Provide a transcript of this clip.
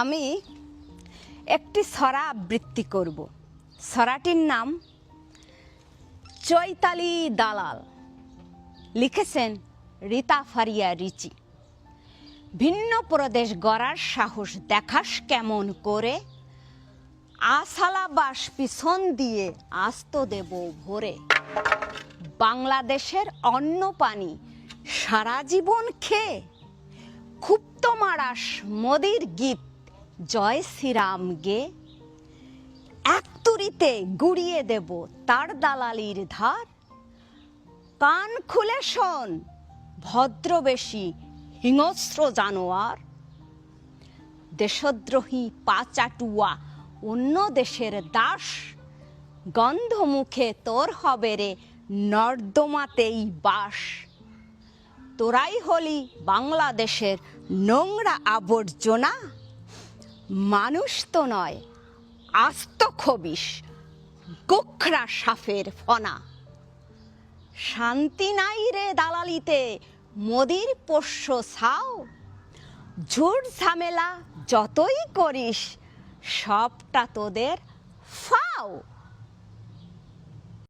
আমি একটি ছড়া আবৃত্তি করব। ছড়াটির নাম চৈতালি দালাল। লিখেছেন রীতা ফারিয়া রিচি। ভিন্ন প্রদেশ গড়ার সাহস দেখাস কেমন করে, আসালাবাস পিছন দিয়ে আস্ত দেব ভরে। বাংলাদেশের অন্ন পানি সারা জীবন খেয়ে ক্ষুব্ধ মারাস মোদির গীত জয় শ্রীরাম গে। এক তুরিতে গুড়িয়ে দেব তার দালালির ধার। কান খুলে শোন ভদ্রবেশী হিংস্র জানোয়ার। দেশদ্রোহী পাচাটুয়া অন্য দেশের দাস, গন্ধ মুখে তোর হবে রে নর্দমাতেই বাস। তোরাই হলি বাংলাদেশের নোংরা আবর্জনা, মানুষ তো নয় আস্ত খবিস গোখরা সাপের ফনা। শান্তি নাই রে দালালিতে মোদির পোষ্য ছাও, ঝুট ঝামেলা যতই করিস সবটা তোদের ফাও।